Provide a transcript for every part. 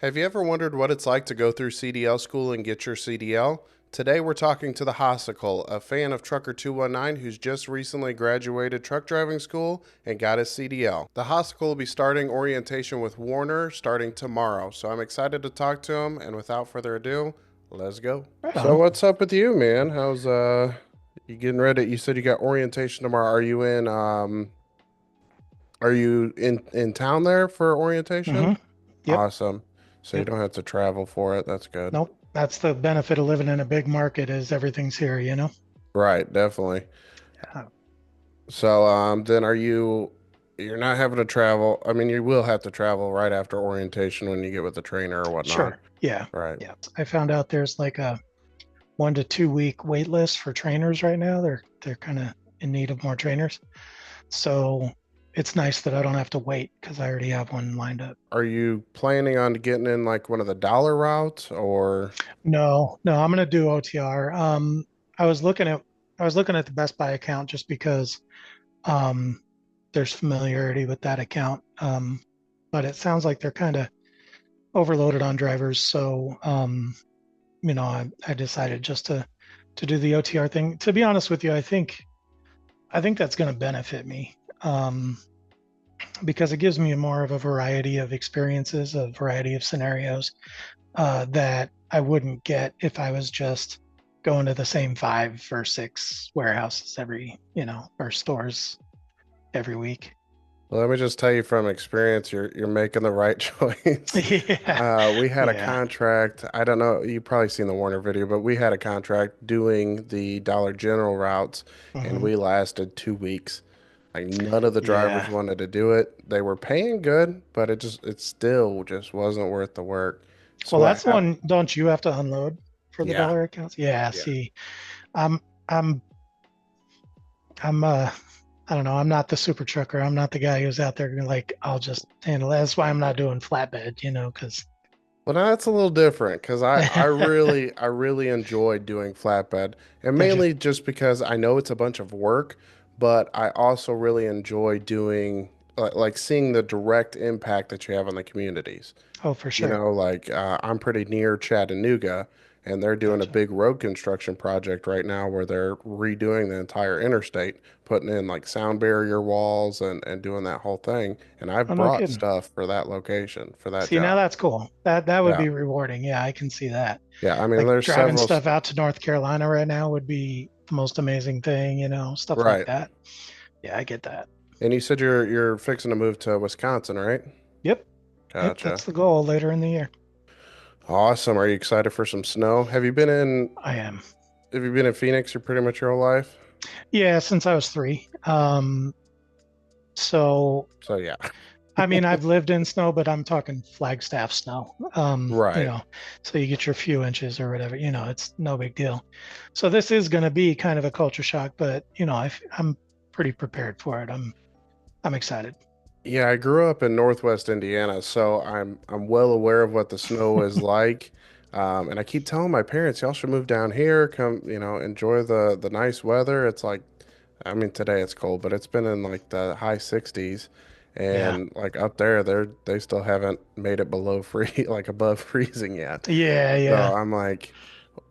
Have you ever wondered what it's like to go through CDL school and get your CDL? Today we're talking to the Hossicle, a fan of Trucker 219 who's just recently graduated truck driving school and got his CDL. The Hossicle will be starting orientation with Warner starting tomorrow, so I'm excited to talk to him, and without further ado, let's go. Right So on. what's up with you, man? How's you getting ready? You said you got orientation tomorrow. Are you in town there for orientation? Mm-hmm. Yep. Awesome. So you Yep. don't have to travel for it. That's good. Nope. That's the benefit of living in a big market is everything's here. Right, definitely. Yeah. So then you're not having to travel. I mean, you will have to travel right after orientation when you get with the trainer or whatnot. Sure. Yeah. Right. Yeah. I found out there's like a 1 to 2 week wait list for trainers right now. They're kind of in need of more trainers. So it's nice that I don't have to wait because I already have one lined up. Are you planning on getting in like one of the dollar routes or No, I'm gonna do OTR. I was looking at I was looking at the Best Buy account just because um there's familiarity with that account. But it sounds like they're kind of overloaded on drivers. So, I decided just to do the OTR thing. To be honest with you, I think that's going to benefit me because it gives me more of a variety of experiences, a variety of scenarios that I wouldn't get if I was just going to the same 5 or 6 warehouses or stores every week. well, let me just tell you from experience, you're making the right choice. Yeah, We had a yeah. contract. I don't know, you've probably seen the Warner video, but we had a contract doing the Dollar General routes, and Hmm. we lasted 2 weeks. Like none of the drivers Yeah. wanted to do it. They were paying good, but it still just wasn't worth the work. So Well, what that's the happened? one. Don't you have to unload for the Yeah, dollar accounts? Yeah. yeah. See, I'm, I'm, I'm. I don't know. I'm not the super trucker. I'm not the guy who's out there going like, I'll just handle it. That's why I'm not doing flatbed, because. Well, now that's a little different because I really enjoyed doing flatbed, and Did you? mainly just because I know it's a bunch of work, but I also really enjoy doing like seeing the direct impact that you have on the communities. Oh, for You sure. know, like I'm pretty near Chattanooga, and they're doing a Gotcha. big road construction project right now where they're redoing the entire interstate, putting in like sound barrier walls and doing that whole thing. And I've Oh, no brought kidding. stuff for that location, for that See, now job. that's cool. That would Yeah. be rewarding. Yeah, I can see that. Yeah. I mean, Like there's driving several, stuff out to North Carolina right now would be the most amazing thing, stuff like right. that. Yeah, I get that. And you said you're fixing to move to Wisconsin, right? Yep. Yep. Gotcha. That's the goal later in the year. Awesome. Are you excited for some snow? I am. Have you been in Phoenix your pretty much your whole life? Yeah, since I was 3. So So yeah. I mean, I've lived in snow, but I'm talking Flagstaff snow. Right. So you get your few inches or whatever, it's no big deal. So this is going to be kind of a culture shock, but I'm pretty prepared for it. I'm excited. Yeah, I grew up in Northwest Indiana, so I'm well aware of what the snow is like. And I keep telling my parents, y'all should move down here, come, enjoy the nice weather. It's like, I mean, today it's cold, but it's been in like the high 60s, Yeah. and like up there, they still haven't made it below free, like above freezing yet. Yeah, So yeah. I'm like,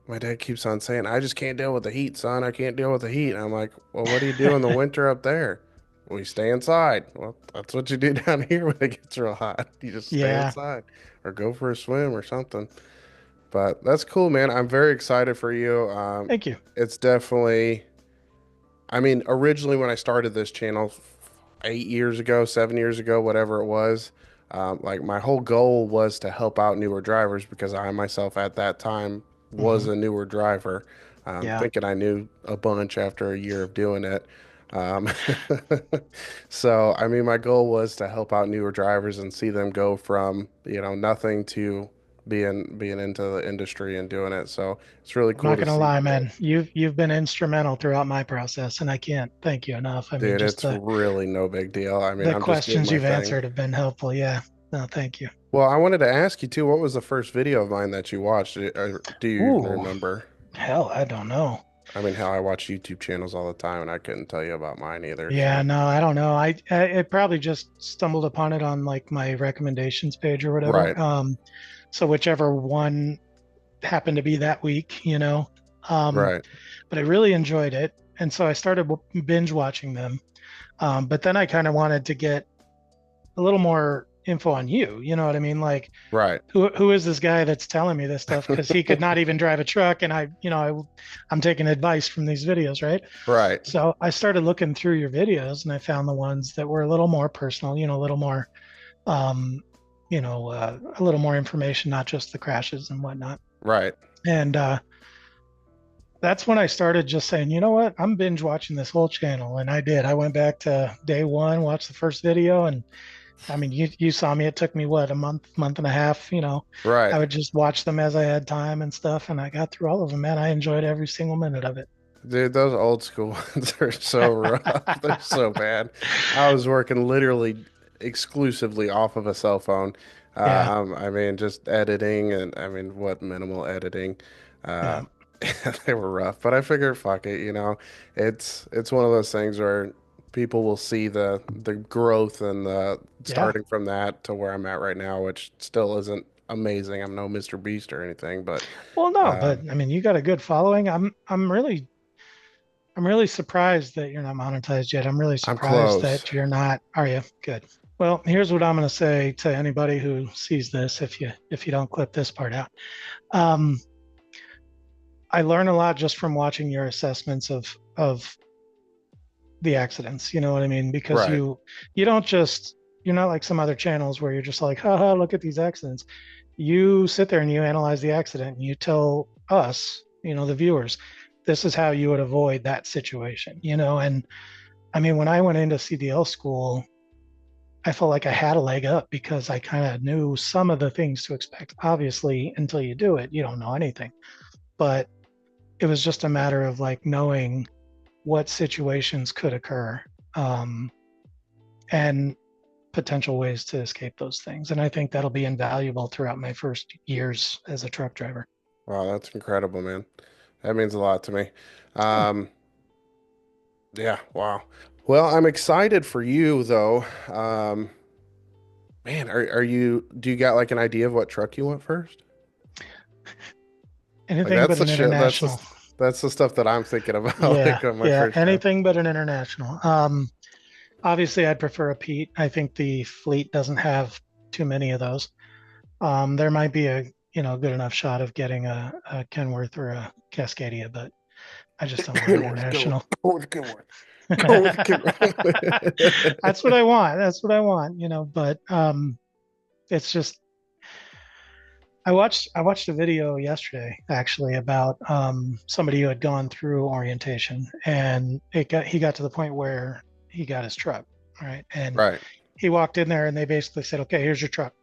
my dad keeps on saying, I just can't deal with the heat, son. I can't deal with the heat. And I'm like, well, what do you do in the winter up there? We stay inside. Well, that's what you do down here when it gets real hot. You just stay Yeah. inside or go for a swim or something. But that's cool, man. I'm very excited for you. Thank you. It's definitely, I mean, originally when I started this channel 8 years ago, 7 years ago, whatever it was, like my whole goal was to help out newer drivers because I myself at that time was Hmm. a newer driver, Yeah. thinking I knew a bunch after a year of doing it. Um, so, I mean, my goal was to help out newer drivers and see them go from, nothing to being into the industry and doing it. So it's really I'm cool not to gonna see lie, that. man. You've been instrumental throughout my process, and I can't thank you enough. I mean, Dude, just it's the really no big deal. I mean, the I'm just doing questions my you've thing. answered have been helpful. Yeah. No, thank you. Well, I wanted to ask you too, what was the first video of mine that you watched? Do you even Ooh, remember? hell, I don't know. I mean, how I watch YouTube channels all the time and I couldn't tell you about mine either. Yeah, So, no, I don't know. I probably just stumbled upon it on like my recommendations page or whatever. right. So whichever one happened to be that week, Um, Right. but I really enjoyed it. And so I started binge watching them. But then I kind of wanted to get a little more info on you. You know what I mean? Like, Right. who is this guy that's telling me this stuff? Because he could not even drive a truck, and I'm taking advice from these videos, right? Right. So I started looking through your videos, and I found the ones that were a little more personal, a little more, um, a little more information, not just the crashes and whatnot. Right. And that's when I started just saying, you know what, I'm binge watching this whole channel, and I did. I went back to day one, watched the first video, and I mean, you saw me. It took me what, a month and a half. Right. I would just watch them as I had time and stuff, and I got through all of them. Man, I enjoyed every single minute of it. Dude, those old school ones are so rough. They're so bad. I was working literally exclusively off of a cell phone. Yeah, I mean, just editing and I mean, what minimal editing. yeah, Uh, they were rough, but I figured, fuck it, it's one of those things where people will see the growth and the yeah. starting from that to where I'm at right now, which still isn't amazing. I'm no Mr. Beast or anything, but Well, no, but um, I mean, you got a good following. I'm really surprised that you're not monetized yet. I'm really I'm surprised close. that you're not. Are you? Good. Well, here's what I'm going to say to anybody who sees this. If you don't clip this part out, um, I learn a lot just from watching your assessments of the accidents. You know what I mean? Because Right. you don't just you're not like some other channels where you're just like, haha, look at these accidents. You sit there and you analyze the accident and you tell us, the viewers, this is how you would avoid that situation. And I mean, when I went into CDL school, I felt like I had a leg up because I kind of knew some of the things to expect. Obviously, until you do it, you don't know anything. But it was just a matter of like knowing what situations could occur, um, and potential ways to escape those things. And I think that'll be invaluable throughout my first years as a truck driver. Wow, that's incredible, man. That means a lot to me. Yeah. Um, yeah, wow. Well, I'm excited for you though. Man, do you got like an idea of what truck you want first? Like Anything but an international. that's the stuff that I'm thinking about Yeah. like on my Yeah. first job. Anything but an international. Obviously, I'd prefer a Pete. I think the fleet doesn't have too many of those. There might be a good enough shot of getting a Kenworth or a Cascadia, but I just don't want Kenworth, go, international. go with Kenworth. Go with Kenworth. That's what I want. That's what I want. But it's just I watched a video yesterday actually about somebody who had gone through orientation, and he got to the point where he got his truck, right? And Right. he walked in there and they basically said, okay, here's your truck.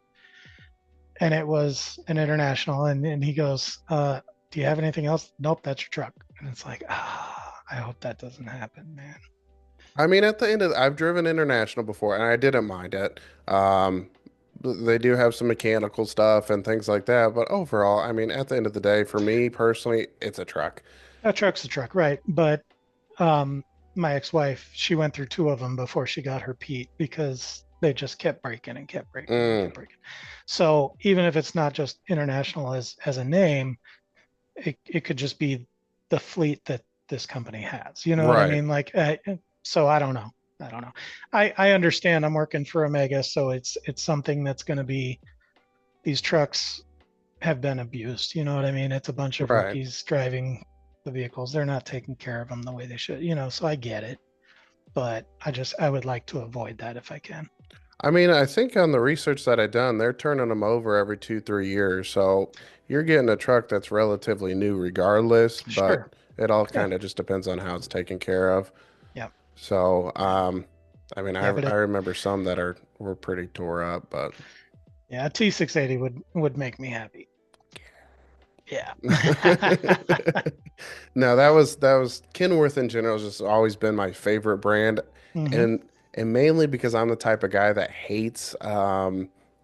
And it was an international. And he goes, do you have anything else? Nope, that's your truck. And it's like, I hope that doesn't happen, man. I mean, at the end of I've driven international before and I didn't mind it. Um, they do have some mechanical stuff and things like that, but overall, I mean, at the end of the day, for me personally, it's a truck. A truck's a truck, right? But um, my ex-wife, she went through two of them before she got her Pete because they just kept breaking and kept breaking and Mm, kept breaking. So even if it's not just international as a name, it could just be the fleet that this company has. You know what I right, mean? Like, so I don't know. I don't know. I understand. I'm working for Omega, so it's something that's going to be, these trucks have been abused. You know what I mean? It's a bunch of right. rookies driving the vehicles. They're not taking care of them the way they should. So I get it, but I would like to avoid that if I can. I mean, I think on the research that I done, they're turning them over every 2, 3 years. So you're getting a truck that's relatively new regardless, Sure. but it all Yeah. kind of just depends on how it's taken care of. Yeah. So, Yeah. I mean, Yeah. I remember some that were pretty tore up, but Yeah. A T680 would make me happy. Yeah. no, that was Kenworth in general has just always been my favorite brand, hmm and mainly because I'm the type of guy that hates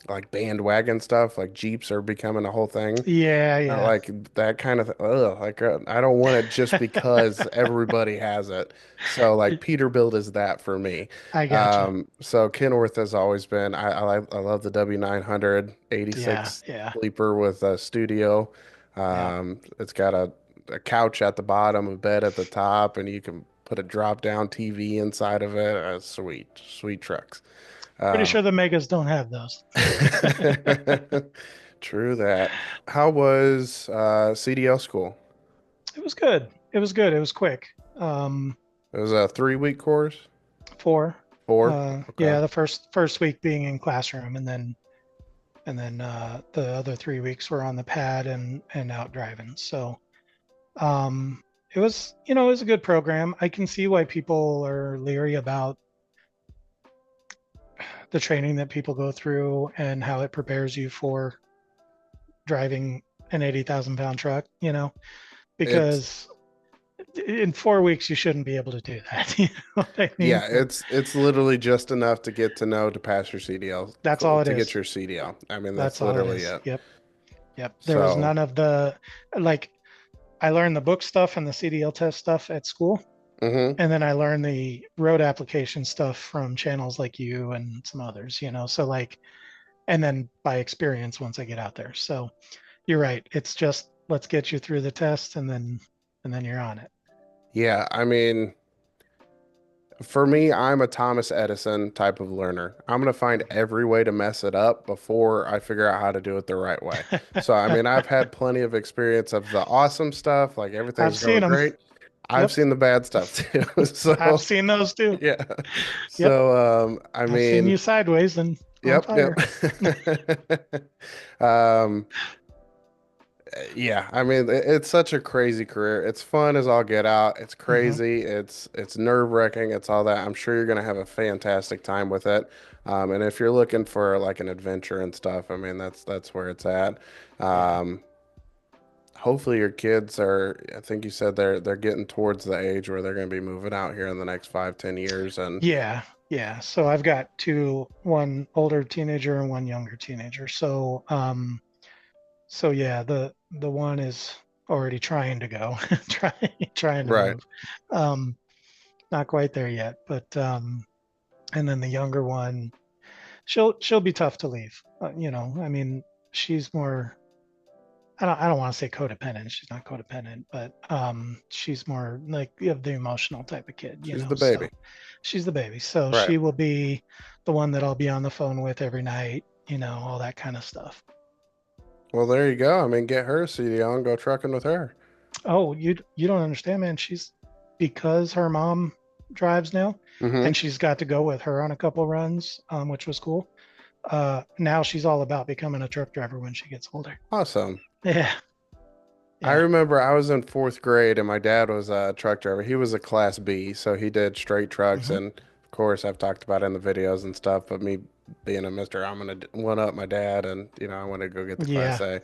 like bandwagon stuff, like Jeeps are becoming a whole thing. Yeah, yeah. Like that kind of ugh, like I don't want it just because everybody has it. So like Peterbilt is that for me. I gotcha. So Kenworth has always been I love the W900 Yeah, 86 yeah, sleeper with a studio. yeah. It's got a couch at the bottom, a bed at the top, and you can put a drop down TV inside of it. Sweet, sweet trucks. Pretty Um, sure the Megas don't have those. True that. How was CDL school? It was good. It was good. It was quick. Um, It was a 3 week course? four. Four? Okay. Yeah, the first week being in classroom, and then the other 3 weeks were on the pad and out driving. So it was, it was a good program. I can see why people are leery about the training that people go through and how it prepares you for driving an 80,000 pound truck, It's because in 4 weeks you shouldn't be able to do that. You know what I mean? yeah, Like, it's literally just enough to get to know to pass your CDL, that's all it to get is. your CDL. I mean, that's That's all it literally is. it. Yep. Yep. There was So, none of the, like, I learned the book stuff and the CDL test stuff at school. hmm And then I learned the road application stuff from channels like you and some others, So like, and then by experience once I get out there. So you're right. It's just let's get you through the test and then you're on it. yeah, I mean, for me, I'm a Thomas Edison type of learner. I'm going to find every way to mess it up before I figure out how to do it the right way. So, I mean, I've had plenty of experience of the awesome stuff, like I've everything's seen going them. great. I've Yep. seen the bad stuff too. I've So, seen those too. yeah. Yep. I I've seen mean, you sideways and on yep, yep. fire. Um, yeah, I mean, it's such a crazy career. It's fun as all get out. It's Hmm. crazy. It's nerve-wracking. It's all that. I'm sure you're gonna have a fantastic time with it. And if you're looking for like an adventure and stuff, I mean, that's where it's at. Yeah. Um, Hopefully your kids are, I think you said they're getting towards the age where they're gonna be moving out here in the next 5, 10 years, and Yeah. Yeah. So I've got two, one older teenager and one younger teenager. So yeah, the one is already trying to go, trying to right. move. Um, Not quite there yet, but and then the younger one, she'll be tough to leave. I mean, she's more. I don't want to say codependent. She's not codependent, but she's more like of the emotional type of kid. She's the So baby. she's the baby. So Right. she will be the one that I'll be on the phone with every night. All that kind of stuff. Well, there you go. I mean, get her a CDL and go trucking with her. Oh, you don't understand, man. She's because her mom drives now, Mm-hmm. and she's got to go with her on a couple runs, which was cool. Now she's all about becoming a truck driver when she gets older. Awesome. Yeah, I yeah. remember I was in fourth grade and my dad was a truck driver. He was a class B, so he did straight trucks. Hmm. And of course, I've talked about it in the videos and stuff, but me being a mister, I'm going to one up my dad and, I want to go get the class Yeah.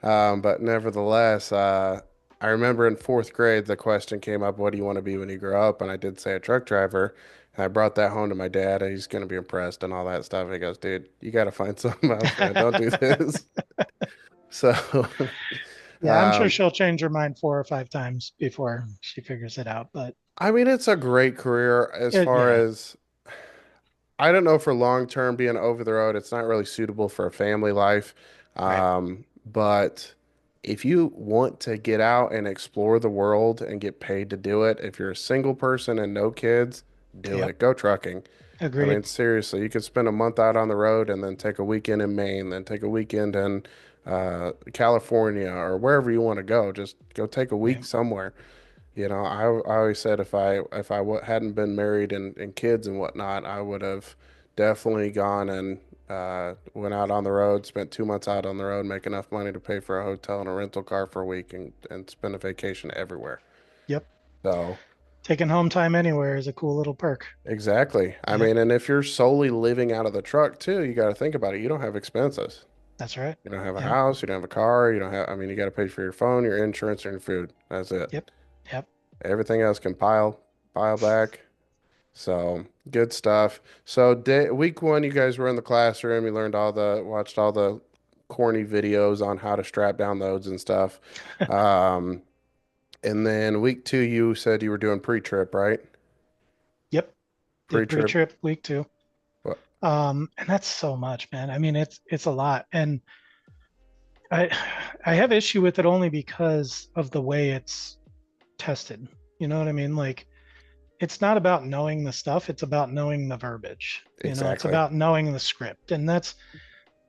A. But nevertheless, I remember in fourth grade, the question came up, what do you want to be when you grow up? And I did say a truck driver. And I brought that home to my dad and he's going to be impressed and all that stuff. He goes, dude, you got to find something else, man. Don't do this. So, Yeah, I'm sure um, she'll change her mind 4 or 5 times before she figures it out. But I mean, it's a great career as far yeah, as I don't know for long term being over the road. It's not really suitable for a family life. right. But if you want to get out and explore the world and get paid to do it, if you're a single person and no kids, do Yep. it. Go trucking. I mean, Agreed. seriously, you could spend a month out on the road and then take a weekend in Maine, then take a weekend in California or wherever you want to go. Just go take a Yeah. week somewhere. I always said if I hadn't been married and kids and whatnot, I would have definitely gone and went out on the road, spent 2 months out on the road, make enough money to pay for a hotel and a rental car for a week and spend a vacation everywhere. Yep. So, Taking home time anywhere is a cool little perk. exactly. I Yep. mean, and if you're solely living out of the truck too, you got to think about it. You don't have expenses. That's right. You don't have a Yep. house, you don't have a car, you don't have, I mean, you got to pay for your phone, your insurance, and your food. That's it. Yep. Yep. Everything else can pile back. So good stuff. So week one, you guys were in the classroom. You learned watched all the corny videos on how to strap down loads and stuff. Um, and then week two, you said you were doing pre-trip, right? Yep, did Pre-trip. pre-trip week 2. What? And that's so much, man. I mean, it's a lot, and I I have issue with it only because of the way it's tested. You know what I mean? Like, it's not about knowing the stuff; it's about knowing the verbiage. It's Exactly. about knowing the script, and that's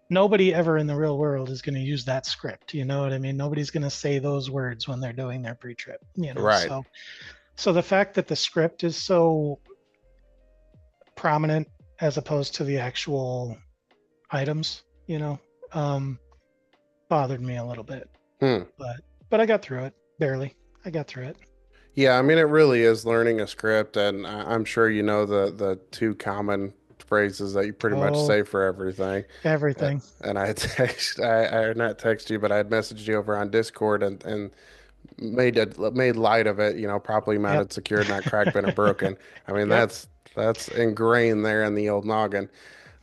nobody ever in the real world is going to use that script. You know what I mean? Nobody's going to say those words when they're doing their pre-trip. Right. So the fact that the script is so prominent as opposed to the actual items, um, bothered me a little bit. Hmm. But I got through it barely. I got through it. Yeah, I mean, it really is learning a script, and I'm sure you know the two common phrases that you pretty much Oh, say for everything. everything. And I not text you, but I had messaged you over on Discord and made light of it. You know, properly Yep. mounted, secured, not cracked, bent, or broken. I mean, Yep. that's ingrained there in the old noggin.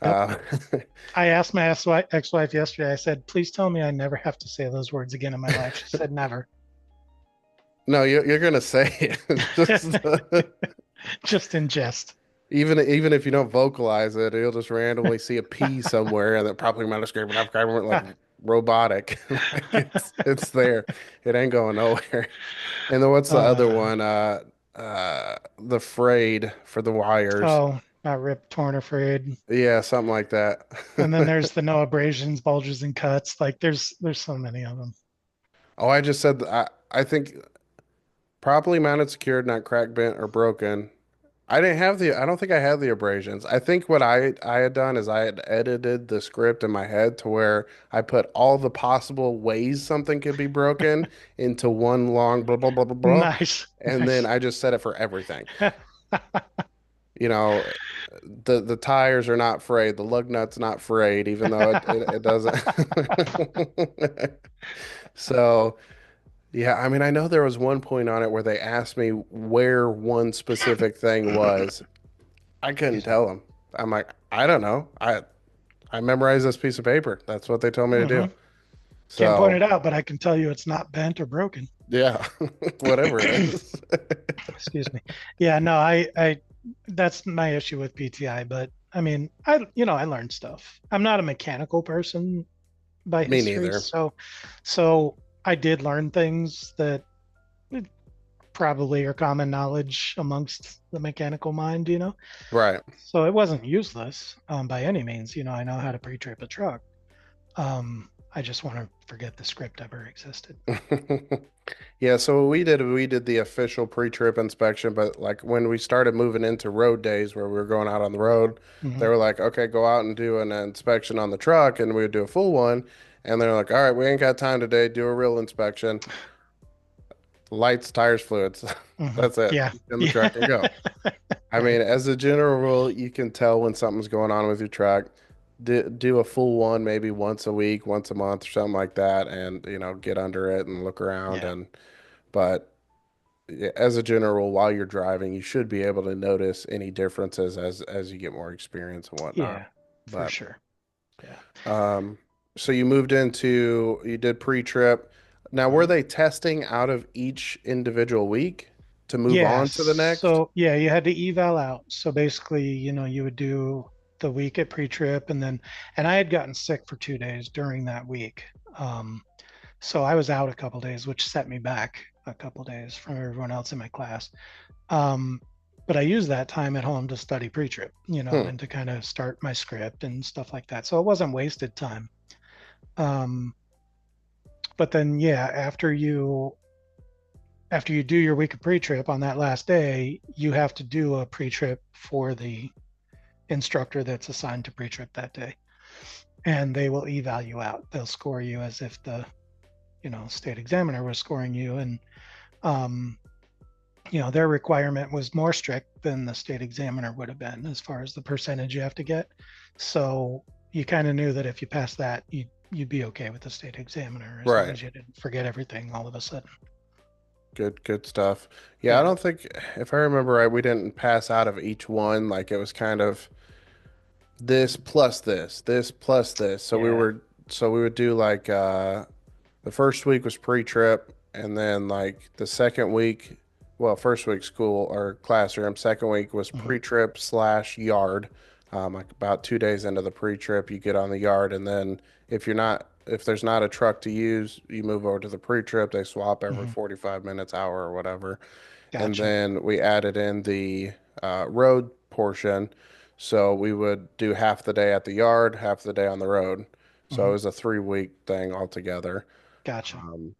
Yep. Uh, I asked my ex-wife yesterday. I said, "Please tell me I never have to say those words again in my life." She said, "Never." no, you're gonna say it. Just Just in jest. even if you don't vocalize it, you'll just randomly see a P somewhere, and then probably might have screaming up, like robotic. Like it's there. It ain't going nowhere. And then what's the other uh, one? The frayed for the wires. oh, not ripped, torn, or frayed. Yeah, something like that. And then there's the no abrasions, bulges, and cuts. Like there's so many of them. Oh, I just said I think properly mounted, secured, not cracked, bent, or broken. I don't think I had the abrasions. I think what I had done is I had edited the script in my head to where I put all the possible ways something could be broken into one long blah blah blah blah blah, Nice, and then nice. I just said it for everything. You know, the tires are not frayed, the lug nut's not frayed, even though it doesn't. So yeah, I mean, I know there was one point on it where they asked me where one specific thing was. I couldn't Excuse me. tell them. I'm like, I don't know. I memorized this piece of paper. That's what they told me to do. Hmm. Can't point So it out, but I can tell you it's not bent or broken. yeah, whatever it is. Excuse me. Yeah, no, I that's my issue with PTI, but I mean, I learned stuff. I'm not a mechanical person by Me history, neither. so I did learn things that probably are common knowledge amongst the mechanical mind. Right. So it wasn't useless by any means. I know how to pre-trip a truck. I just want to forget the script ever existed. Yeah, so what we did the official pre-trip inspection, but like when we started moving into road days where we were going out on the road, they Hmm. were like, okay, go out and do an inspection on the truck, and we would do a full one. And they're like, all right, we ain't got time today. Do a real inspection. Lights, tires, fluids. Hmm. That's it. Yeah, In the yeah, truck and go. I right. mean, as a general rule, you can tell when something's going on with your truck. Do a full one maybe once a week, once a month, or something like that, and get under it and look around. Yeah, But yeah, as a general rule, while you're driving, you should be able to notice any differences as you get more experience and whatnot. yeah, for But sure. Yeah. um, so you did pre-trip. Now, were Mhm. they testing out of each individual week to move Yeah. on to the next? So yeah, you had to eval out. So basically, you would do the week at pre-trip, and I had gotten sick for 2 days during that week. Um, so I was out a couple days, which set me back a couple days from everyone else in my class. Um, but I used that time at home to study pre-trip, Hmm. and to kind of start my script and stuff like that. So it wasn't wasted time. Um, but then yeah, after you do your week of pre-trip on that last day, you have to do a pre-trip for the instructor that's assigned to pre-trip that day, and they will eval you out. They'll score you as if the state examiner was scoring you, and um, their requirement was more strict than the state examiner would have been as far as the percentage you have to get. So you kind of knew that if you passed that, you'd be okay with the state examiner as long Right. as you didn't forget everything all of a sudden. Good stuff. Yeah, I Yeah. don't think, if I remember right, we didn't pass out of each one. Like it was kind of this plus this plus this. Yeah. So we would do like the first week was pre-trip, and then like the second week, well, first week school or classroom, second week was Hmm. pre-trip slash yard. Like about 2 days into the pre-trip, you get on the yard, and then if there's not a truck to use, you move over to the pre-trip. They swap every Hmm. 45 minutes, hour, or whatever. And Gotcha. then we added in the road portion. So we would do half the day at the yard, half the day on the road. So it Hmm. was a 3 week thing altogether. Gotcha. Um,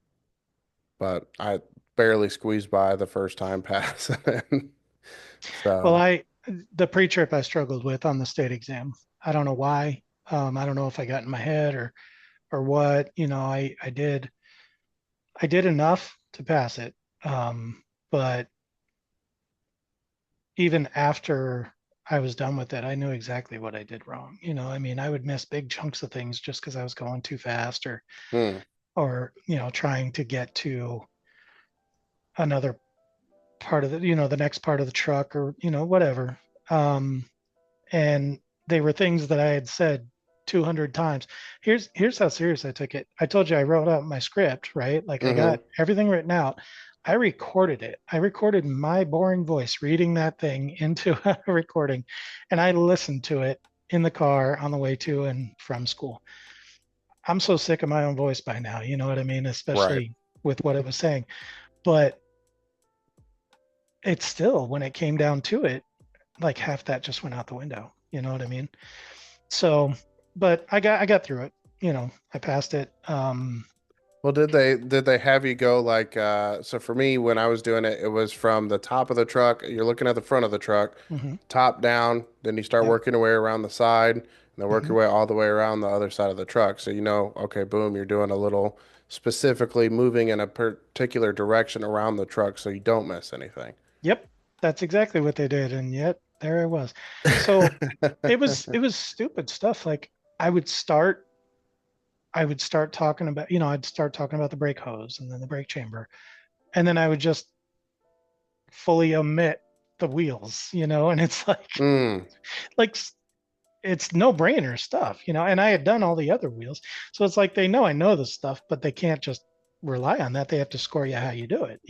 but I barely squeezed by the first time passing. Well, So, the pre-trip I struggled with on the state exam. I don't know why. I don't know if I got in my head or what. I did enough to pass it. But even after I was done with it, I knew exactly what I did wrong. I mean, I would miss big chunks of things just because I was going too fast hmm, or trying to get to another part of the next part of the truck or, whatever. Um, and they were things that I had said 200 times. Here's how serious I took it. I told you I wrote out my script, right? Like I mm-hmm, got everything written out. I recorded it. I recorded my boring voice reading that thing into a recording, and I listened to it in the car on the way to and from school. I'm so sick of my own voice by now, you know what I mean? right. Especially with what it was saying. But it's still, when it came down to it, like half that just went out the window. You know what I mean? So, but I got through it. I passed it. Well, did they have you go like so for me when I was doing it, it was from the top of the truck, you're looking at the front of the truck, Hmm. top down, then you start Yep. working your way around the side, and then work Hmm. your way all the way around the other side of the truck. So you know, okay, boom, you're doing a little specifically moving in a particular direction around the truck so you don't miss anything. Yep. That's exactly what they did, and yet there I was. So it was stupid stuff. Like I would start I would start talking about, I'd start talking about the brake hose and then the brake chamber, and then I would just fully omit the wheels, and it's Mm. like it's no brainer stuff, and I had done all the other wheels. So it's like they know I know this stuff, but they can't just rely on that. They have to score you how you do it.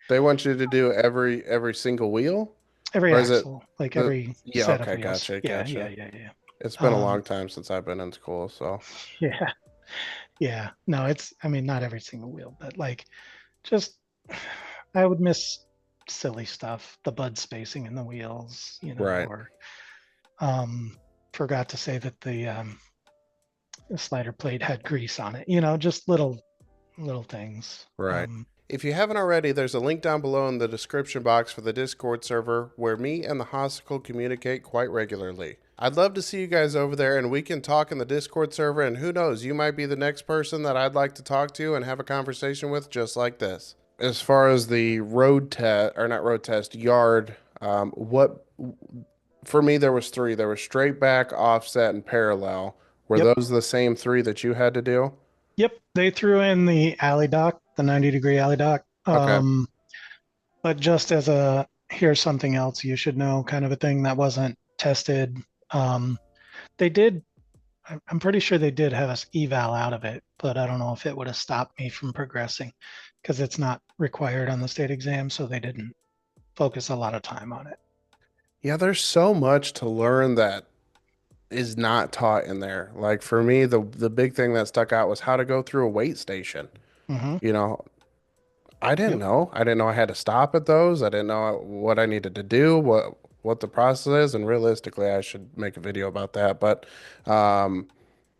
They want you to do every single wheel, Every or is it axle, like the every yeah, set of okay, wheels. gotcha, Yeah, yeah, gotcha. yeah, yeah. It's been a Um, long time since I've been in school, so yeah, yeah. No, I mean, not every single wheel, but like just, I would miss silly stuff, the bud spacing in the wheels, right, or um, forgot to say that the slider plate had grease on it, just little things. right. If you haven't already, there's a link down below in the description box for the Discord server where me and the Hossicle communicate quite regularly. I'd love to see you guys over there and we can talk in the Discord server, and who knows, you might be the next person that I'd like to talk to and have a conversation with just like this. As far as the road test, or not road test, yard, what for me there was three. There was straight back, offset, and parallel. Were Yep. those the same three that you had to do? Yep. They threw in the alley dock, the 90-degree alley dock. Okay. But just as a here's something else you should know kind of a thing that wasn't tested. Um, they did, I'm pretty sure they did have us eval out of it, but I don't know if it would have stopped me from progressing because it's not required on the state exam. So they didn't focus a lot of time on it. Yeah, there's so much to learn that is not taught in there. Like for me, the big thing that stuck out was how to go through a weight station. Hmm. You know, I didn't Yep. know. I didn't know I had to stop at those. I didn't know what I needed to do, what the process is, and realistically, I should make a video about that. But um,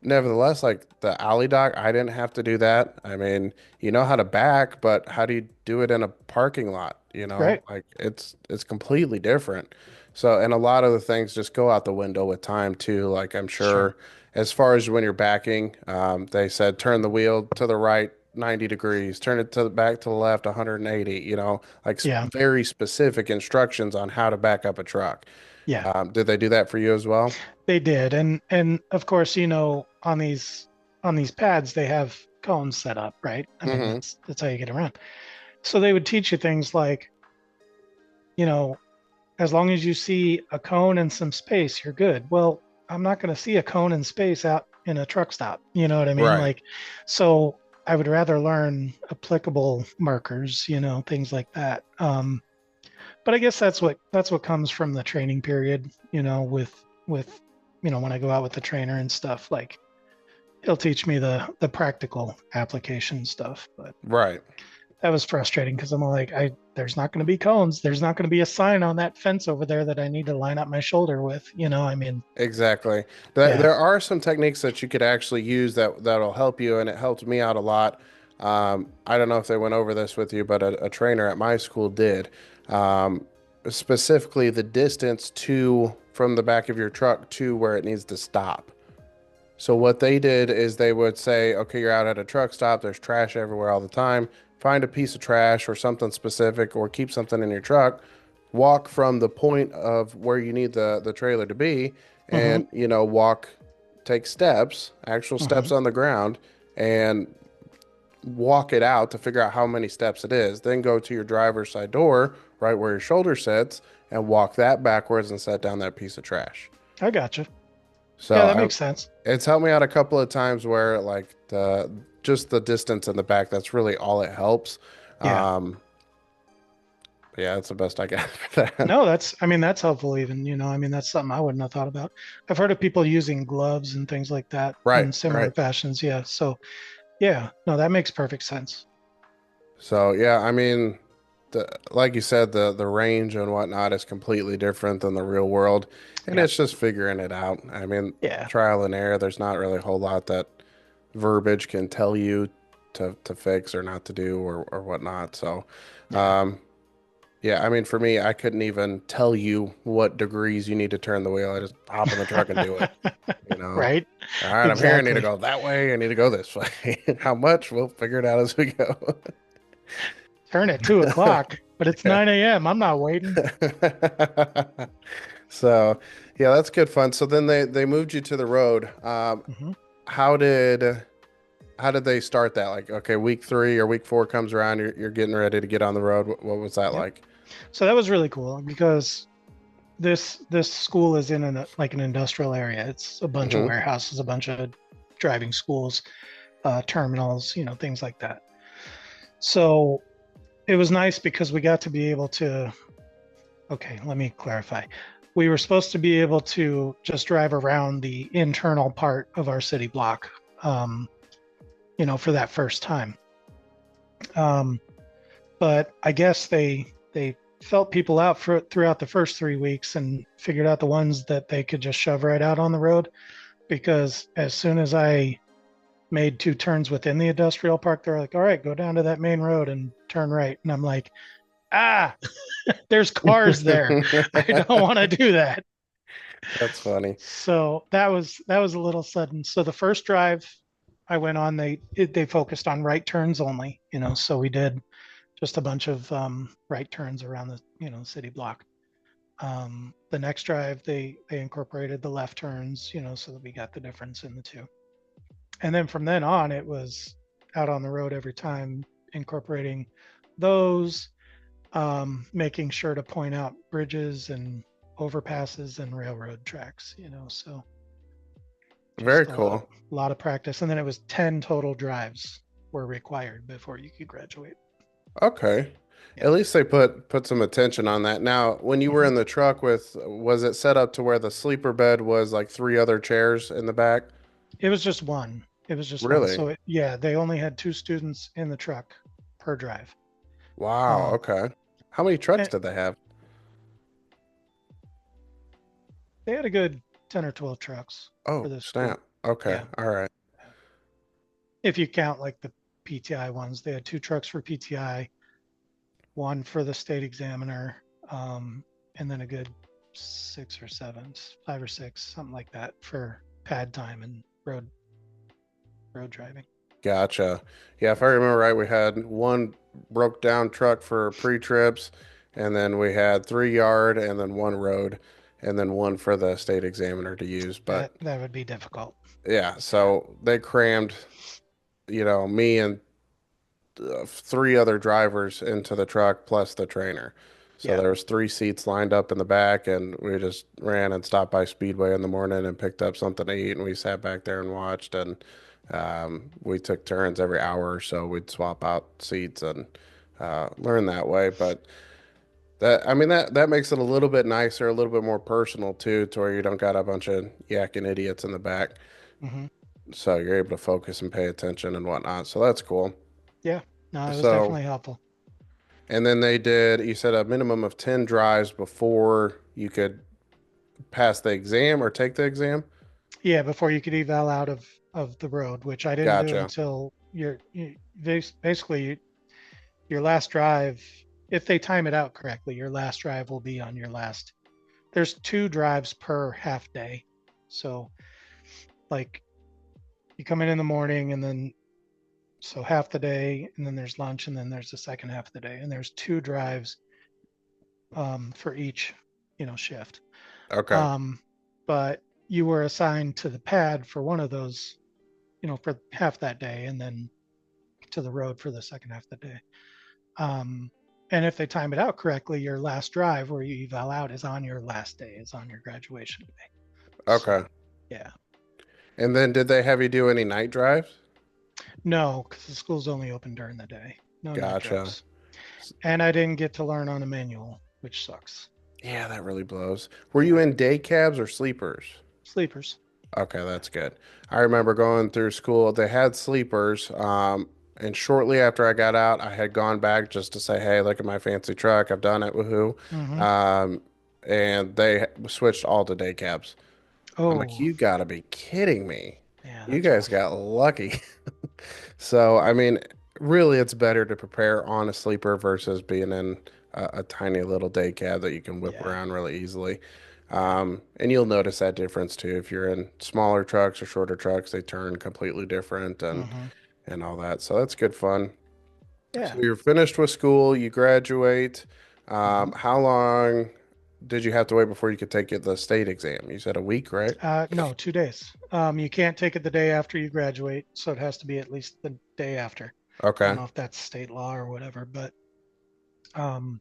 nevertheless, like the alley dock, I didn't have to do that. I mean, you know how to back, but how do you do it in a parking lot? You know, Right. like it's completely different. So, and a lot of the things just go out the window with time too. Like I'm Sure. sure, as far as when you're backing, they said turn the wheel to the right 90 degrees, turn it to the back to the left 180. You know, like Yeah. very specific instructions on how to back up a truck. Yeah. Did they do that for you as well? They did. And of course, on these pads, they have cones set up, right? I mean, Mm-hmm. that's how you get around. So they would teach you things like, you know, as long as you see a cone and some space, you're good. Well, I'm not going to see a cone and space out in a truck stop. You know what I mean? Right. Like, so I would rather learn applicable markers, things like that. But I guess that's what comes from the training period, with when I go out with the trainer and stuff. Like he'll teach me the practical application stuff. But Right. that was frustrating because I'm like, there's not going to be cones. There's not going to be a sign on that fence over there that I need to line up my shoulder with. I mean, Exactly. There, yeah. there are some techniques that you could actually use that'll help you, and it helped me out a lot. I don't know if they went over this with you, but a trainer at my school did. Um, Specifically, the distance to from the back of your truck to where it needs to stop. So what they did is they would say, okay, you're out at a truck stop. There's trash everywhere all the time. Find a piece of trash or something specific, or keep something in your truck. Walk from the point of where you need the trailer to be, Hmm. and take steps, actual steps Hmm. on the ground, and walk it out to figure out how many steps it is. Then go to your driver's side door, right where your shoulder sits, and walk that backwards and set down that piece of trash. I gotcha. So Yeah, that makes sense. it's helped me out a couple of times where like the just the distance in the back, that's really all it helps. Yeah. Um, yeah, that's the best I got for that. No, I mean, that's helpful even, I mean, that's something I wouldn't have thought about. I've heard of people using gloves and things like that Right, in similar right. fashions. Yeah. So, yeah, no, that makes perfect sense. So yeah, I mean, like you said, the range and whatnot is completely different than the real world, and Yeah. it's just figuring it out. I mean, Yeah. trial and error. There's not really a whole lot that verbiage can tell you to fix or not to do or whatnot. So, Yeah. um, yeah, I mean, for me, I couldn't even tell you what degrees you need to turn the wheel. I just hop in the truck and do it. You know, Right. all right, I'm here. I need to Exactly. go that way. I need to go this way. How much? We'll figure it out as we go. Turn at 2 o'clock, but it's Yeah. 9 a.m. I'm not waiting. So, yeah, that's good fun. So then they moved you to the road. Hmm. How did how did they start that? Like, okay, week 3 or week 4 comes around, you're getting ready to get on the road. What was that Yep. like? So that was really cool because this school is in an industrial area. It's a bunch of Hmm. warehouses, a bunch of driving schools, terminals, things like that. So it was nice because we got to be able to. Okay, let me clarify. We were supposed to be able to just drive around the internal part of our city block, um, for that first time. Um, but I guess they felt people out throughout the first 3 weeks and figured out the ones that they could just shove right out on the road. Because as soon as I made 2 turns within the industrial park, they're like, "All right, go down to that main road and turn right." And I'm like, "Ah, there's cars there. I don't want to do that." That's funny. So that was a little sudden. So the first drive I went on, they focused on right turns only. So we did just a bunch of right turns around the city block. The next drive they incorporated the left turns, so that we got the difference in the two. And then from then on, it was out on the road every time, incorporating those, making sure to point out bridges and overpasses and railroad tracks. So Very just a lot of cool. lot of practice. And then it was 10 total drives were required before you could graduate. Okay. Yeah. At least they put some attention on that. Now, when you were Hmm. in the truck was it set up to where the sleeper bed was like 3 other chairs in the back? It was just one. It was just one. Really? So yeah, they only had 2 students in the truck per drive. Wow, Um, okay. How many trucks and did they have? they had a good 10 or 12 trucks for Oh, this school. snap. Okay. Yeah. All right. If you count like the PTI ones, they had 2 trucks for PTI, one for the state examiner, and then a good 6 or 7, 5 or 6, something like that for pad time and road driving. Gotcha. Yeah, if I remember right, we had one broke down truck for pre-trips, and then we had 3 yard, and then one road, and then one for the state examiner to use. But That would be difficult. yeah, Yeah. so they crammed, me and three other drivers into the truck plus the trainer. So Yeah. there was three seats lined up in the back, and we just ran and stopped by Speedway in the morning and picked up something to eat, and we sat back there and watched. And we took turns every hour or so. We'd swap out seats and learn that way. But that I mean that makes it a little bit nicer, a little bit more personal too, to where you don't got a bunch of yakking idiots in the back. Hmm. So you're able to focus and pay attention and whatnot. So that's cool. Yeah. No, it was So, definitely helpful. and then they did, you said a minimum of 10 drives before you could pass the exam or take the exam? Yeah, before you could eval out of the road, which I didn't do Gotcha. until basically your last drive. If they time it out correctly, your last drive will be on your last. There's two drives per half day, so like you come in the morning and then so half the day, and then there's lunch, and then there's the second half of the day, and there's two drives for each shift. Okay. Um, but you were assigned to the pad for one of those, for half that day, and then to the road for the second half of the day. Um, and if they time it out correctly, your last drive where you eval out is on your last day, is on your graduation day. Okay. So, yeah. And then did they have you do any night drives? No, because the school's only open during the day. No night Gotcha. drives. And I didn't get to learn on a manual, which sucks. Yeah, that really blows. Were you Yeah. in day cabs or sleepers? Sleepers. Okay, that's good. I remember going through school, they had sleepers. And shortly after I got out, I had gone back just to say, hey, look at my fancy truck. I've done it. Woohoo. Hmm. Um, and they switched all to day cabs. I'm like, Oh, you gotta be kidding me. yeah, You that's guys rough. got lucky. So, I mean, really, it's better to prepare on a sleeper versus being in a tiny little day cab that you can whip Yeah. around really easily. Yeah. And you'll notice that difference too. If you're in smaller trucks or shorter trucks, they turn completely different Hmm. and all that. So that's good fun. So Yeah. you're finished with school, you graduate. Hmm. How long did you have to wait before you could take the state exam? You said a week, right? No, 2 days. You can't take it the day after you graduate, so it has to be at least the day after. I don't Okay. know if that's state law or whatever, um,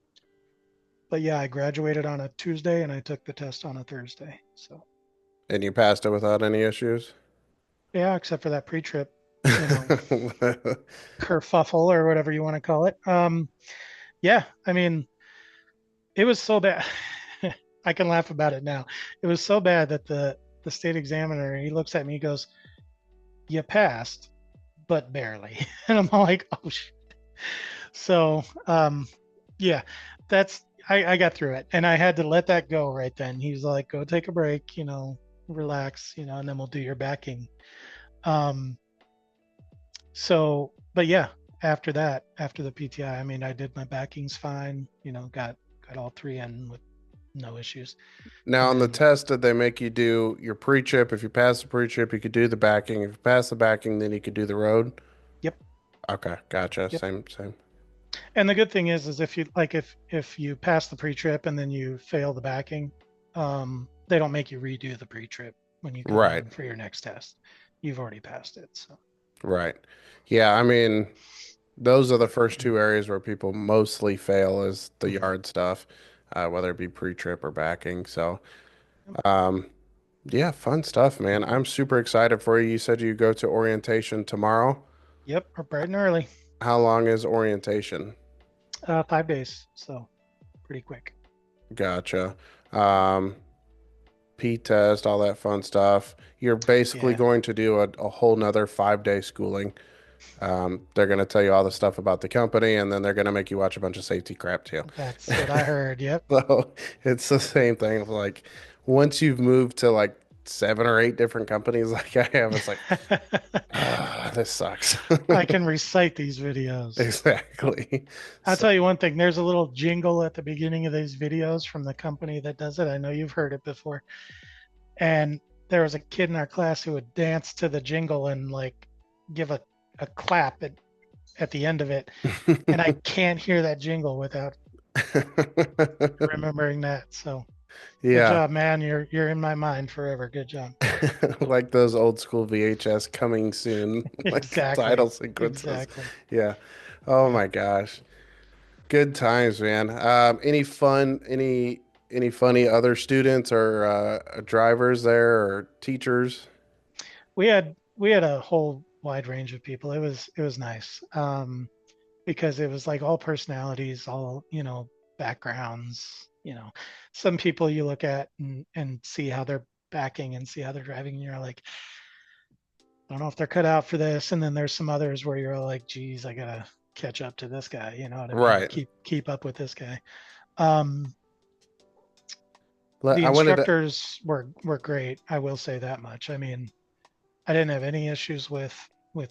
but yeah, I graduated on a Tuesday and I took the test on a Thursday. So And you passed it without any issues? yeah, except for that pre-trip, you know, kerfuffle or whatever you want to call it. Yeah, I mean, it was so bad. I can laugh about it now. It was so bad that the state examiner, he looks at me, he goes, "You passed, but barely." And I'm like, "Oh shit." So, yeah, I got through it, and I had to let that go right then. He was like, "Go take a break, relax, and then we'll do your backing." Um, but yeah, after that, after the PTI, I mean, I did my backings fine, got all three in with no issues. Now, And on the then, test, did they make you do your pre-trip? If you pass the pre-trip, you could do the backing. If you pass the backing, then you could do the road. yep, Okay, gotcha. yep. Same, same. And the good thing is if you like, if you pass the pre-trip and then you fail the backing, they don't make you redo the pre-trip when you come Right, in for your next test. You've already passed it. So, right. Yeah, I mean, those are the first two areas where people mostly fail is the mhm. yard stuff, whether it be pre-trip or backing. So, um, yeah, fun stuff, man. I'm super excited for you. You said you go to orientation tomorrow. Yep, we're bright and early. How long is orientation? 5 days, so pretty quick. Gotcha. Um, P-test, all that fun stuff. You're basically Yeah, going to do a whole nother 5 day schooling. They're going to tell you all the stuff about the company, and then they're going to make you watch a bunch of safety crap too. that's what I heard. Yep. So it's the same thing. Like once you've moved to like 7 or 8 different companies like I have, it's like, ah, this sucks. I can recite these videos. Exactly. I'll So tell you one thing. There's a little jingle at the beginning of these videos from the company that does it. I know you've heard it before. And there was a kid in our class who would dance to the jingle and like give a clap at the end of it. And I can't hear that jingle without remembering that. So good yeah. job, man. You're in my mind forever. Good job. Like those old school VHS coming soon, like Exactly. title sequences. Exactly. Yeah. Oh Yep. my gosh. Good times, man. Any funny other students or drivers there or teachers? We had a whole wide range of people. It was nice. Because it was like all personalities, all, backgrounds, some people you look at and see how they're backing and see how they're driving, and you're like, I don't know if they're cut out for this. And then there's some others where you're like, geez, I gotta catch up to this guy, you know what I mean? Or Right. keep up with this guy. Um, the I wanted to, instructors were great. I will say that much. I mean, I didn't have any issues with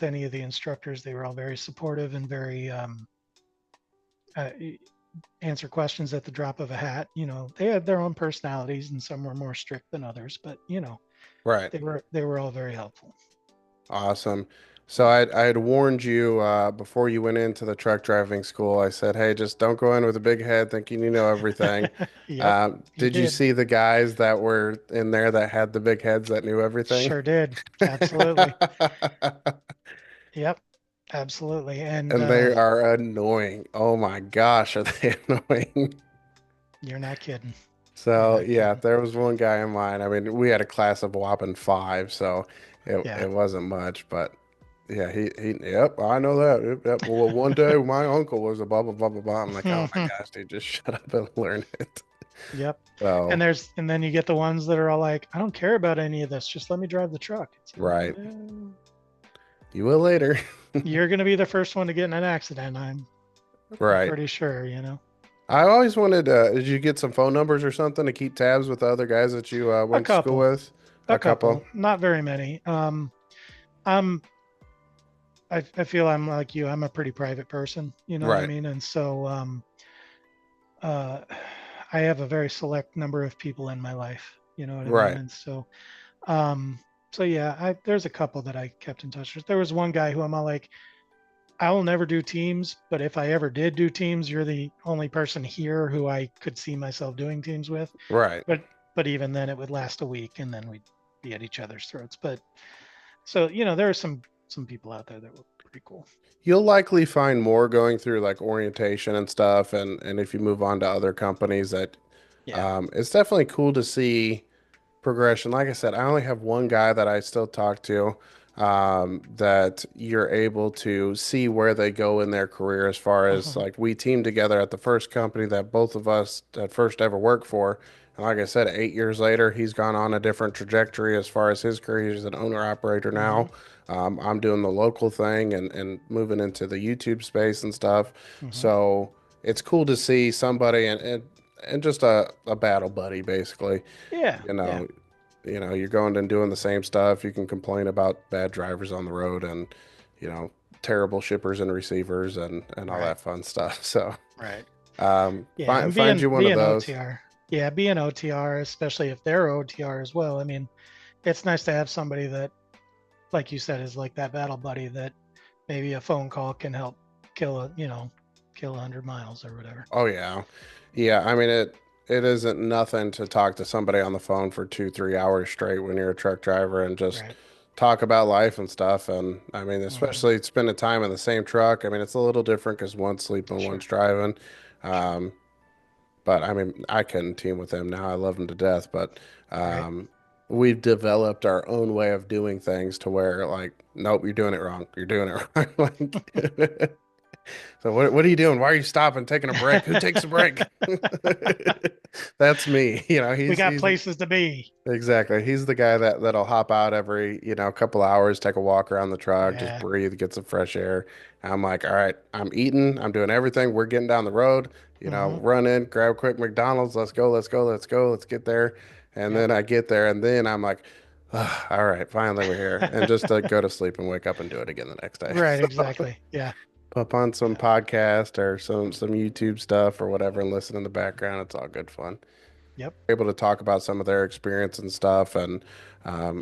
any of the instructors. They were all very supportive and very uh, answer questions at the drop of a hat. They had their own personalities, and some were more strict than others, but right. they were all very helpful. Awesome. So I had warned you before you went into the truck driving school. I said, hey, just don't go in with a big head thinking you know everything. Yep, you Did you did. see the guys that were in there that had the big heads that knew everything? Sure did. Absolutely. Yep, absolutely. And And they are annoying. Oh my gosh, are they annoying? you're not kidding. You're So not yeah, kidding. there was one guy in mine. I mean, we had a class of whopping five, so Yeah. it wasn't much, but yeah, he yep, I know that. Yep, yep. Well, one day my uncle was a blah blah blah blah blah. I'm like, oh my gosh, dude, just shut up and learn it. Yep. And So then you get the ones that are all like, I don't care about any of this. Just let me drive the truck. It's like, right, well, you will later. you're gonna be the first one to get in an accident. I'm Right. pretty sure. I always wanted. Did you get some phone numbers or something to keep tabs with the other guys that you A went to school couple. with? A A couple. couple, not very many. I'm I feel I'm like you. I'm a pretty private person, you know what I Right. mean? And so uh, I have a very select number of people in my life, you know what I mean? Right. And um, so yeah, there's a couple that I kept in touch with. There was one guy who I'm all like, I will never do teams, but if I ever did do teams, you're the only person here who I could see myself doing teams with. Right. But even then it would last a week and then we'd be at each other's throats. But so there are some people out there that were pretty cool. You'll likely find more going through like orientation and stuff, and if you move on to other companies, that Yeah. it's definitely cool to see progression. Like I said, I only have one guy that I still talk to, that you're able to see where they go in their career as far as Uh-huh. like we teamed together at the first company that both of us at first ever worked for. And like I said, 8 years later, he's gone on a different trajectory as far as his career. He's an owner operator Mm-hmm. now. I'm doing the local thing and moving into the YouTube space and stuff. Mm-hmm. So it's cool to see somebody and just a battle buddy basically. Yeah. You Yeah. know, you're going and doing the same stuff. You can complain about bad drivers on the road and, you know, terrible shippers and receivers and all Right. that fun stuff. So, Right. Yeah. And find you one of being those. OTR. Yeah, being OTR, especially if they're OTR as well. I mean, it's nice to have somebody that, like you said, is like that battle buddy that maybe a phone call can help kill kill 100 miles or whatever. Oh yeah. Yeah, I mean it isn't nothing to talk to somebody on the phone for 2, 3 hours straight when you're a truck driver and just Right. talk about life and stuff. And I mean, Mm-hmm. especially spending time in the same truck. I mean, it's a little different because one's sleeping, one's Sure. driving. Sure. Um, But I mean, I couldn't team with him now. I love him to death. But Right. um, we've developed our own way of doing things to where, like, nope, you're doing it wrong. You're doing it wrong. Like, so what are you doing? Why are you stopping, taking a break? Who takes a break? That's me. You know, We got he's places to be. exactly. He's the guy that'll hop out every, couple hours, take a walk around the truck, just Yeah. breathe, get some fresh air. I'm like, all right, I'm eating, I'm doing everything. We're getting down the road, Mm-hmm. run in, grab a quick McDonald's, let's go, let's go, let's go, let's get there. And Yep. then I get there and then I'm like, "Ah, all right, finally we're here. And just to go to sleep and wake up and do it again the next day. Right. So Exactly. Yeah. pop on some Yeah. podcast or some YouTube stuff or whatever and listen in the background. It's all good fun Yep. able to talk about some of their experience and stuff. And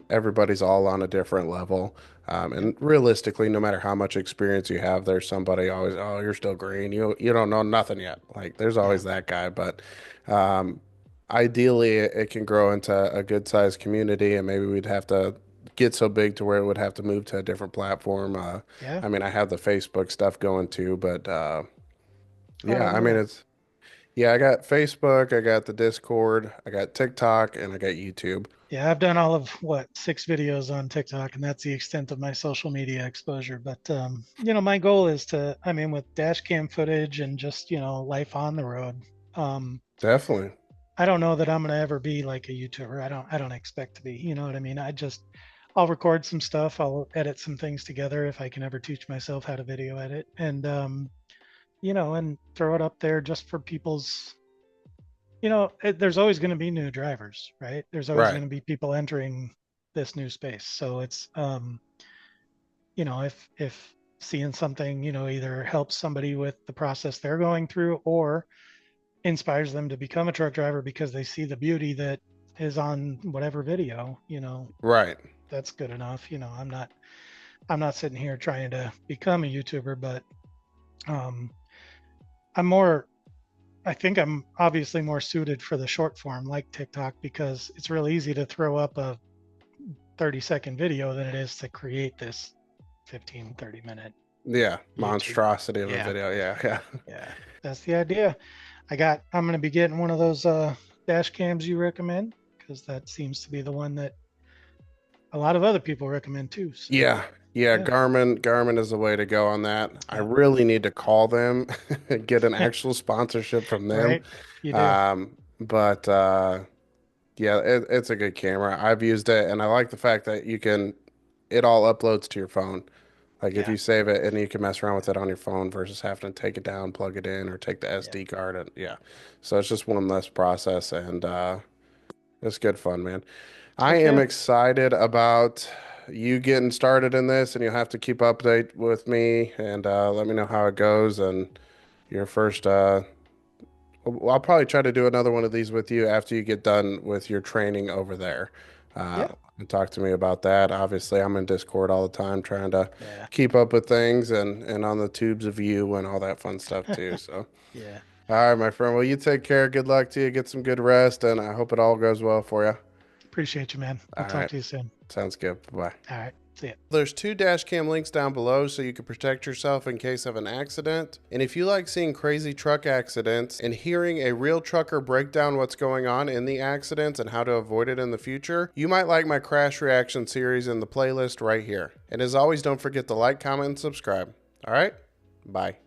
everybody's all on a different level. Yep. And realistically, no matter how much experience you have, there's somebody always, oh, you're still green. You don't know nothing yet. Like there's Yeah. always that guy. But um, ideally, it can grow into a good sized community, and maybe we'd have to get so big to where it would have to move to a different platform. Yeah. I mean, I have the Facebook stuff going too, but Oh, I yeah, didn't I know mean, that. yeah, I got Facebook, I got the Discord, I got TikTok, and I got YouTube. Yeah, I've done all of what 6 videos on TikTok, and that's the extent of my social media exposure. But my goal is to, I mean, with dash cam footage and just life on the road. Um, Definitely. I don't know that I'm gonna ever be like a YouTuber. I don't expect to be. You know what I mean? I'll record some stuff. I'll edit some things together if I can ever teach myself how to video edit, and and throw it up there just for people's. There's always going to be new drivers, right? There's always Right. going to be people entering this new space. So it's if seeing something, either helps somebody with the process they're going through or inspires them to become a truck driver because they see the beauty that is on whatever video, Right. that's good enough. I'm not sitting here trying to become a YouTuber, but um I'm more I think I'm obviously more suited for the short form like TikTok because it's real easy to throw up a 30-second video than it is to create this 15, 30-minute Yeah. YouTube. Monstrosity of a Yeah, video. Yeah. Yeah. yeah. That's the idea. I'm gonna be getting one of those dash cams you recommend because that seems to be the one that a lot of other people recommend too. So Yeah. Yeah. yeah, Garmin is the way to go on that. I yeah. really need to call them and get an actual sponsorship from them. Right? You do. But yeah, it's a good camera. I've used it and I like the fact that it all uploads to your phone. Like if Yeah, you save it and you can mess around with it on your phone versus having to take it down, plug it in, or take the yeah. SD card. And yeah, so it's just one less process, and it's good fun, man. I Heck am yeah. excited about you getting started in this, and you'll have to keep update with me and let me know how it goes. And your first, well, I'll probably try to do another one of these with you after you get done with your training over there. Uh, Yeah, and talk to me about that. Obviously, I'm in Discord all the time trying to yeah, keep up with things and on the tubes of you and all that fun stuff too. So, yeah. all right, my friend. Well, you take care. Good luck to you. Get some good rest, and I hope it all goes well for you. Appreciate you, man. All We'll talk right. to you soon. Sounds good. Bye. All right. See ya. There's two dash cam links down below so you can protect yourself in case of an accident. And if you like seeing crazy truck accidents and hearing a real trucker break down what's going on in the accidents and how to avoid it in the future, you might like my crash reaction series in the playlist right here. And as always, don't forget to like, comment, and subscribe. All right? Bye.